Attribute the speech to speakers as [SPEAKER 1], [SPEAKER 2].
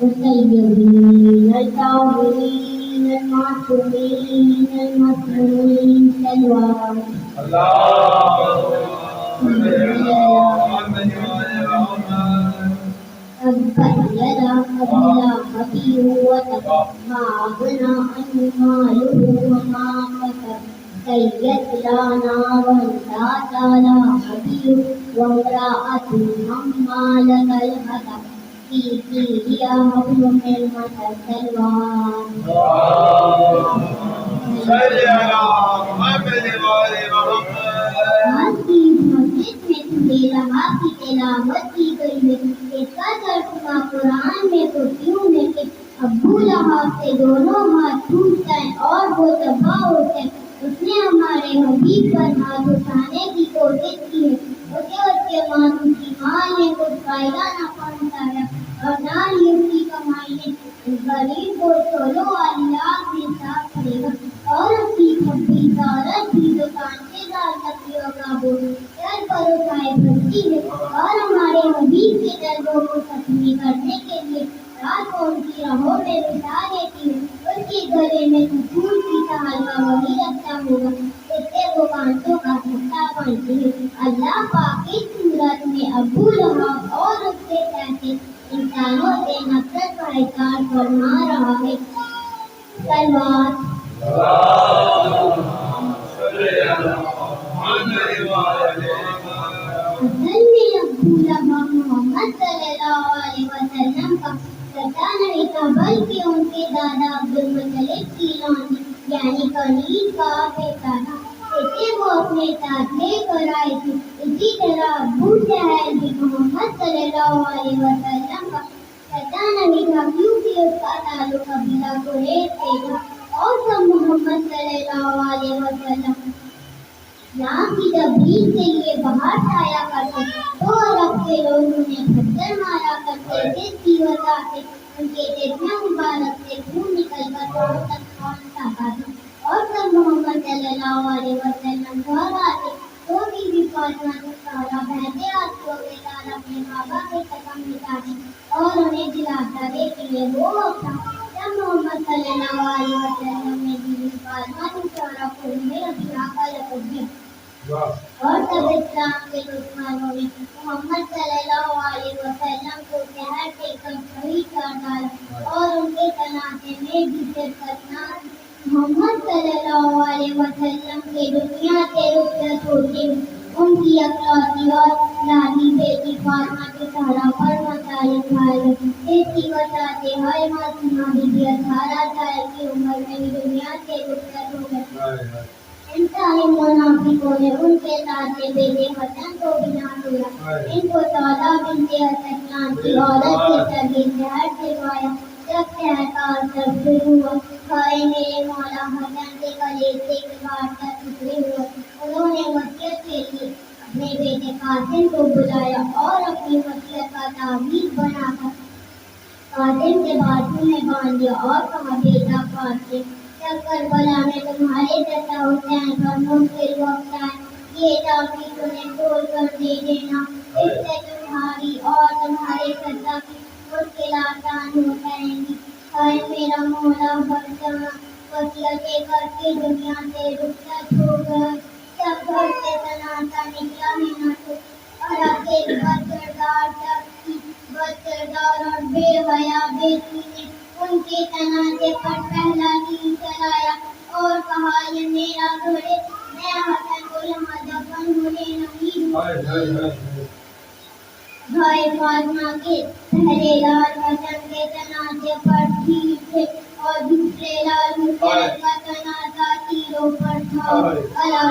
[SPEAKER 1] والسيدين الطاهرين المعصومين المسلمين صلوات تبت يدا أبي لهب وتب ما أغنى عنه ماله وما كسب سيصلى نارا ذات لهب وامرأته حمالة الحطب في جيدها حبل من مسد سلوان صل على محمد وآل محمد مسجد میں تمہیں رہا کی تلاوت کی گئی ہے اس کا ترجمہ قرآن میں تو کیوں ہے کہ ابو لہب سے دونوں ہاتھ ٹوٹ گئے اور وہ تباہ ہو گئے اس نے ہمارے حبیب پر ہاتھ اٹھانے کی کوشش کی ہے اسے اس کے مانو کی ماں نے کچھ فائدہ نہ پہنچایا اور نہ ہی اس کی کمائی نے غریب کو چولو والی آگ میں صاف کرے گا اور اس کی کھبی دارت بھی دکان سے دار تکیوں کا بول سر پر اٹھائے بھرتی ہے اور ہمارے حبیب کے دردوں کو ختم کرنے کے لیے رات کو ان کی راہوں میں بٹھا دیتی ہے اس کے گلے میں کپور کی سہال کا وہی رکھتا ہوگا اس سے وہ کانٹوں کا دھکا باندھتی ہے اللہ پاک اس صورت میں ابو لہب اور اس کے ساتھی انسانوں سے نفرت کا اظہار فرما رہا ہے صلوات اصل میں ابو لہب محمد صلی اللہ علیہ وسلم کا چچا نہیں تھا بلکہ ان کے دادا عبدالمطلب کی لونڈی یعنی قریب کا بیٹا تھا اسے وہ اپنے ساتھ لے کر آئے تھے اسی طرح ابو جہل بھی محمد صلی اللہ علیہ وسلم کا چچا نہیں تھا کیونکہ اس کا تعلق قبیلہ قریش سے تھا اور سب محمد صلی اللہ علیہ وسلم نام کی تبلیغ کے لیے باہر جایا کرتے تو عرب کے لوگ انہیں پتھر مارا کرتے جس کی وجہ سے ان کے ٹیٹیاں مبارک سے خون نکل کر پاؤں تک پہنچتا تھا اور سب محمد صلی اللہ علیہ وسلم گھر آتے تو بی بی فاطمہ سارا بہتے آنسوؤں کے ساتھ اپنے بابا کے قدم مٹاتی اور انہیں دلاتا دے کہ یہ وہ وقت تھا جب محمد صلی اللہ علیہ وسلم نے بی بی فاطمہ سارا کو انہیں ربیعہ کا لقب دیا اور سب اسلام کے دشمنوں نے محمد صلی اللہ علیہ وسلم کو زہر دے کر شہید کر ڈالا اور ان کے تنازع میں بھی شرکت نہ کی محمد صلی اللہ علیہ وسلم کے دنیا سے رخصت ہوتے ہوئے ان کی اکلوتی اور لاڈلی بیٹی فاطمہ کے سہرا پر مسائل کھائے گئے اس کی وجہ سے ہر معصومہ بی 18 سال کی عمر میں ہی دنیا سے رخصت ہو گئے ان سارے منافقوں نے ان کے ساتھ بیٹے حسن کو بھی نہ چھوڑا ان کو سودا بنت اسد کی عورت کے ذریعے زہر دلوایا جب زہر کا اثر شروع ہوا کھائے میرے مولا حسن کے کلیجے کے باہر تک ٹکڑے ہوئے انہوں نے وصیت کے لیے اپنے بیٹے قاسم کو بلایا اور اپنی وصیت کا تعویذ بنا کر قاسم کے بازو میں باندھ دیا اور کہا بیٹا قاسم جب کربلا میں تمہارے جیسا حسین پر مشکل وقت آئے یہ تاکہ تمہیں کھول کر دے دینا، اس سے تمہاری اور تمہارے سزا کی مشکلات آسان ہو جائیں گی۔ ہائے میرا مولا وصیتیں کر کے دنیا سے رخصت ہو گئے، سب گھر سے سناٹا نکلا ہے نہ تو اور ایک بدکردار اور بے حیا بیٹی نے ان کے تنازع پر پہلا تیر چلایا اور کہا یہ میرا گھر ہے، میں حسن کو یہاں دفن ہونے نہیں دوں گی۔ بھائی فاطمہ کے پہلے لال حسن کے تنازع پر تیر تھے اور دوسرے لال حسین کا تنازع تیروں پر تھا۔ اللہ